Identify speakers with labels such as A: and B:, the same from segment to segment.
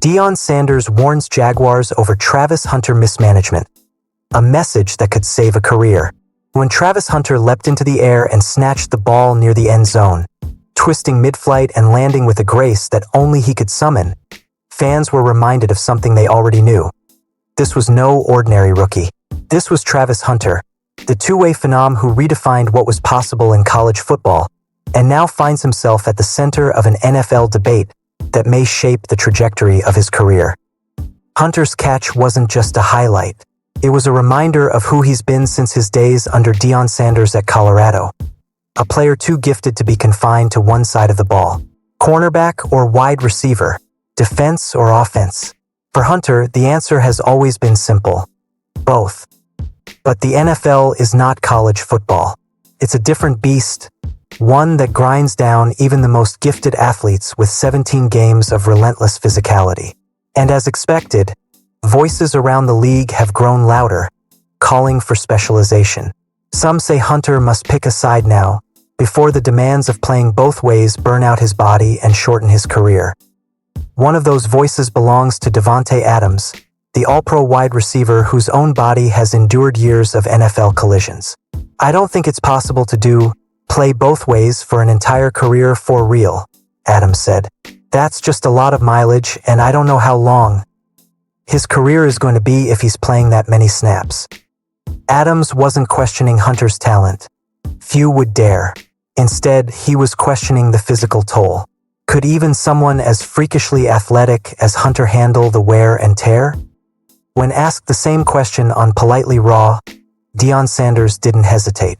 A: Deion Sanders warns Jaguars over Travis Hunter mismanagement, a message that could save a career. When Travis Hunter leapt into the air and snatched the ball near the end zone, twisting mid-flight and landing with a grace that only he could summon, fans were reminded of something they already knew. This was no ordinary rookie. This was Travis Hunter, the two-way phenom who redefined what was possible in college football, and now finds himself at the center of an NFL debate that may shape the trajectory of his career. Hunter's catch wasn't just a highlight. It was a reminder of who he's been since his days under Deion Sanders at Colorado. A player too gifted to be confined to one side of the ball. Cornerback or wide receiver, defense or offense. For Hunter, the answer has always been simple. Both. But the NFL is not college football. It's a different beast, one that grinds down even the most gifted athletes with 17 games of relentless physicality. And as expected, voices around the league have grown louder, calling for specialization. Some say Hunter must pick a side now, before the demands of playing both ways burn out his body and shorten his career. One of those voices belongs to Davante Adams, the all-pro wide receiver whose own body has endured years of NFL collisions. "I don't think it's possible to play both ways for an entire career for real," Adams said. "That's just a lot of mileage, and I don't know how long his career is going to be if he's playing that many snaps." Adams wasn't questioning Hunter's talent. Few would dare. Instead, he was questioning the physical toll. Could even someone as freakishly athletic as Hunter handle the wear and tear? When asked the same question on Politely Raw, Deion Sanders didn't hesitate.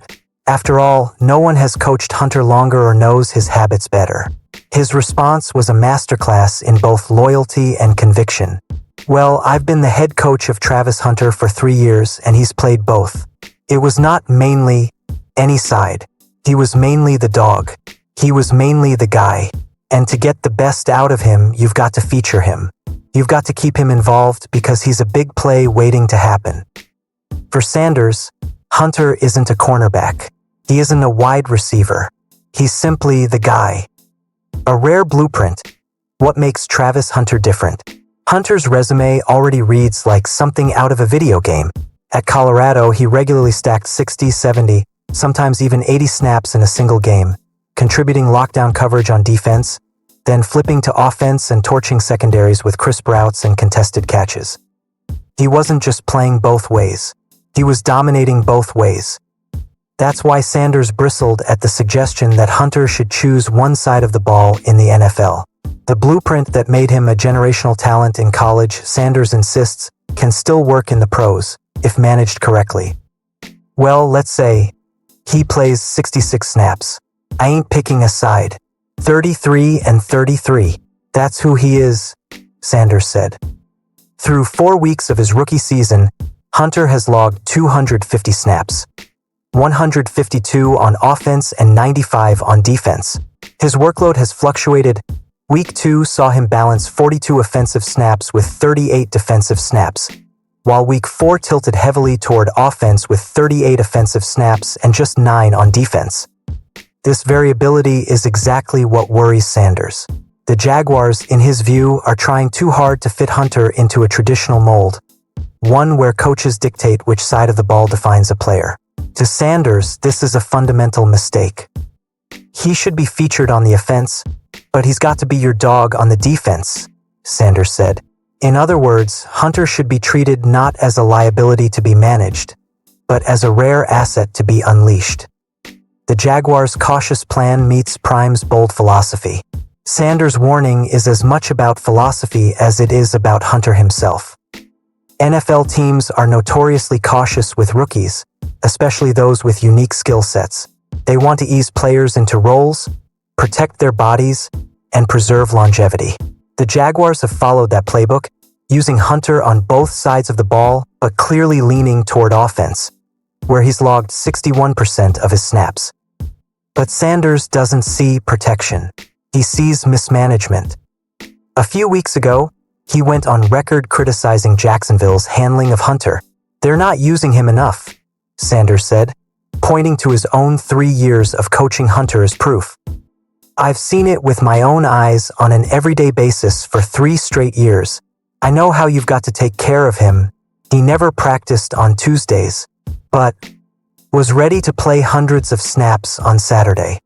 A: After all, no one has coached Hunter longer or knows his habits better. His response was a masterclass in both loyalty and conviction. "Well, I've been the head coach of Travis Hunter for 3 years, and he's played both. It was not mainly any side. He was mainly the dog. He was mainly the guy. And to get the best out of him, you've got to feature him. You've got to keep him involved because he's a big play waiting to happen." For Sanders, Hunter isn't a cornerback. He isn't a wide receiver. He's simply the guy. A rare blueprint. What makes Travis Hunter different? Hunter's resume already reads like something out of a video game. At Colorado, he regularly stacked 60, 70, sometimes even 80 snaps in a single game, contributing lockdown coverage on defense, then flipping to offense and torching secondaries with crisp routes and contested catches. He wasn't just playing both ways. He was dominating both ways. That's why Sanders bristled at the suggestion that Hunter should choose one side of the ball in the NFL. The blueprint that made him a generational talent in college, Sanders insists, can still work in the pros, if managed correctly. "Well, let's say he plays 66 snaps. I ain't picking a side. 33 and 33. That's who he is," Sanders said. Through 4 weeks of his rookie season, Hunter has logged 250 snaps, 152 on offense and 95 on defense. His workload has fluctuated. Week 2 saw him balance 42 offensive snaps with 38 defensive snaps, while Week 4 tilted heavily toward offense with 38 offensive snaps and just 9 on defense. This variability is exactly what worries Sanders. The Jaguars, in his view, are trying too hard to fit Hunter into a traditional mold, one where coaches dictate which side of the ball defines a player. To Sanders, this is a fundamental mistake. He should be featured on the offense, but he's got to be your dog on the defense, Sanders said. In other words, Hunter should be treated not as a liability to be managed, but as a rare asset to be unleashed. The Jaguars' cautious plan meets Prime's bold philosophy. Sanders' warning is as much about philosophy as it is about Hunter himself. NFL teams are notoriously cautious with rookies, especially those with unique skill sets. They want to ease players into roles, protect their bodies, and preserve longevity. The Jaguars have followed that playbook, using Hunter on both sides of the ball, but clearly leaning toward offense, where he's logged 61% of his snaps. But Sanders doesn't see protection. He sees mismanagement. A few weeks ago, he went on record criticizing Jacksonville's handling of Hunter. "They're not using him enough," Sanders said, pointing to his own 3 years of coaching Hunter as proof. I've seen it with my own eyes on an everyday basis for 3 straight years. I know how you've got to take care of him. He never practiced on Tuesdays, but was ready to play hundreds of snaps on Saturday.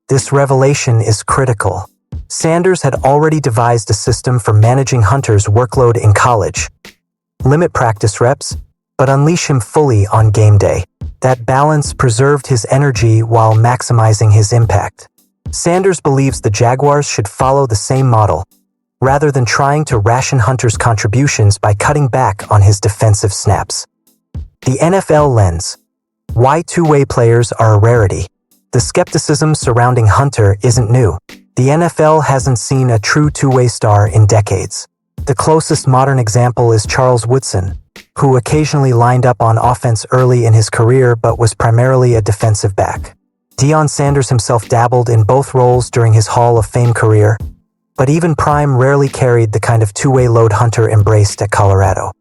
A: This revelation is critical. Sanders had already devised a system for managing Hunter's workload in college. Limit practice reps, but unleash him fully on game day. That balance preserved his energy while maximizing his impact. Sanders believes the Jaguars should follow the same model, rather than trying to ration Hunter's contributions by cutting back on his defensive snaps. The NFL lens. Why two-way players are a rarity. The skepticism surrounding Hunter isn't new. The NFL hasn't seen a true two-way star in decades. The closest modern example is Charles Woodson, who occasionally lined up on offense early in his career but was primarily a defensive back. Deion Sanders himself dabbled in both roles during his Hall of Fame career, but even Prime rarely carried the kind of two-way load Hunter embraced at Colorado.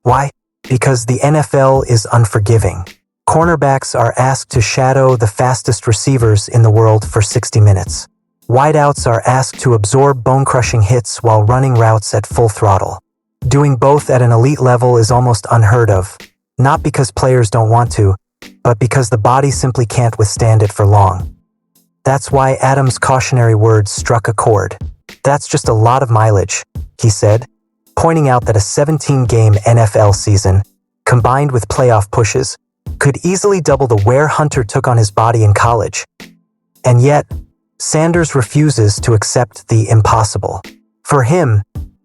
A: Why? Because the NFL is unforgiving. Cornerbacks are asked to shadow the fastest receivers in the world for 60 minutes. Wideouts are asked to absorb bone-crushing hits while running routes at full throttle. Doing both at an elite level is almost unheard of, not because players don't want to, but because the body simply can't withstand it for long. That's why Adams' cautionary words struck a chord. "That's just a lot of mileage," he said, pointing out that a 17-game NFL season, combined with playoff pushes, could easily double the wear Hunter took on his body in college. And yet, Sanders refuses to accept the impossible. For him,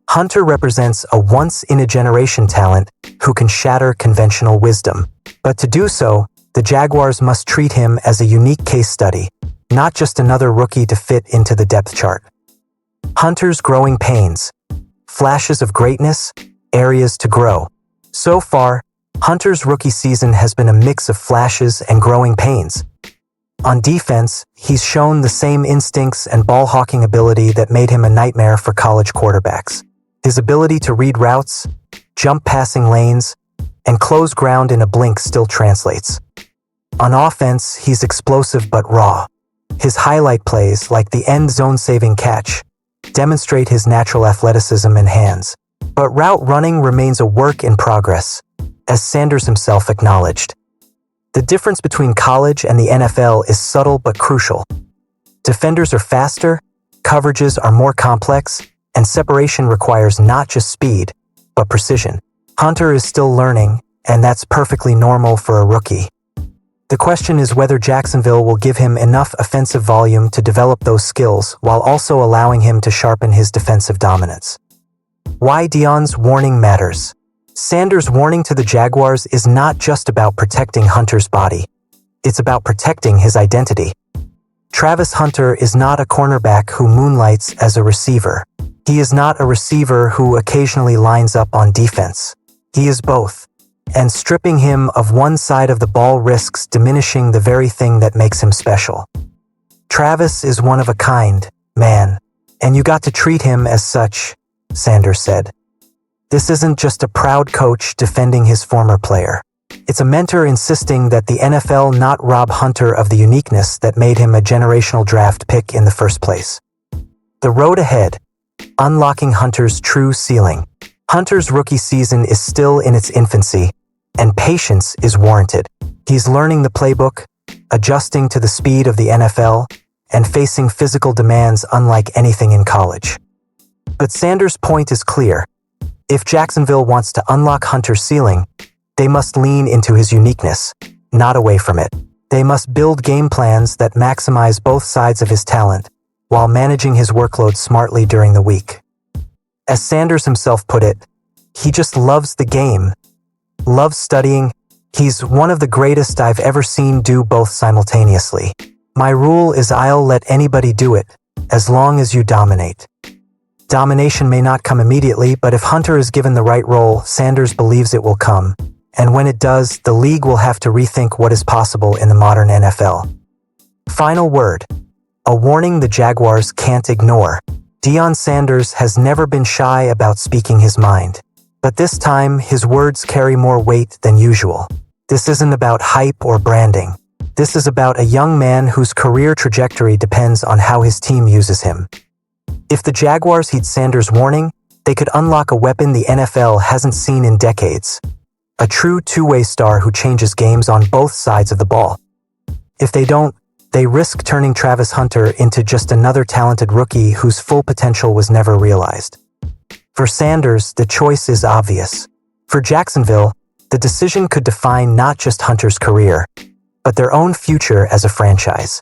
A: Hunter represents a once-in-a-generation talent who can shatter conventional wisdom. But to do so, the Jaguars must treat him as a unique case study, not just another rookie to fit into the depth chart. Hunter's growing pains. Flashes of greatness, areas to grow. So far, Hunter's rookie season has been a mix of flashes and growing pains. On defense, he's shown the same instincts and ball-hawking ability that made him a nightmare for college quarterbacks. His ability to read routes, jump passing lanes, and close ground in a blink still translates. On offense, he's explosive but raw. His highlight plays, like the end zone saving catch, demonstrate his natural athleticism and hands. But route running remains a work in progress, as Sanders himself acknowledged. The difference between college and the NFL is subtle but crucial. Defenders are faster, coverages are more complex, and separation requires not just speed, but precision. Hunter is still learning, and that's perfectly normal for a rookie. The question is whether Jacksonville will give him enough offensive volume to develop those skills while also allowing him to sharpen his defensive dominance. Why Deion's warning matters. Sanders' warning to the Jaguars is not just about protecting Hunter's body. It's about protecting his identity. Travis Hunter is not a cornerback who moonlights as a receiver. He is not a receiver who occasionally lines up on defense. He is both. And stripping him of one side of the ball risks diminishing the very thing that makes him special. Travis is one of a kind, man, and you got to treat him as such, Sanders said. This isn't just a proud coach defending his former player. It's a mentor insisting that the NFL not rob Hunter of the uniqueness that made him a generational draft pick in the first place. The road ahead. Unlocking Hunter's true ceiling. Hunter's rookie season is still in its infancy, and patience is warranted. He's learning the playbook, adjusting to the speed of the NFL, and facing physical demands unlike anything in college. But Sanders' point is clear. If Jacksonville wants to unlock Hunter's ceiling, they must lean into his uniqueness, not away from it. They must build game plans that maximize both sides of his talent, while managing his workload smartly during the week. As Sanders himself put it, he just loves the game, loves studying. He's one of the greatest I've ever seen do both simultaneously. My rule is I'll let anybody do it, as long as you dominate. Domination may not come immediately, but if Hunter is given the right role, Sanders believes it will come. And when it does, the league will have to rethink what is possible in the modern NFL. Final word. A warning the Jaguars can't ignore. Deion Sanders has never been shy about speaking his mind. But this time, his words carry more weight than usual. This isn't about hype or branding. This is about a young man whose career trajectory depends on how his team uses him. If the Jaguars heed Sanders' warning, they could unlock a weapon the NFL hasn't seen in decades. A true two-way star who changes games on both sides of the ball. If they don't, they risk turning Travis Hunter into just another talented rookie whose full potential was never realized. For Sanders, the choice is obvious. For Jacksonville, the decision could define not just Hunter's career, but their own future as a franchise.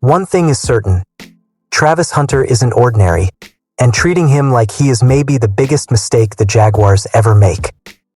A: One thing is certain, Travis Hunter isn't ordinary, and treating him like he is may be the biggest mistake the Jaguars ever make.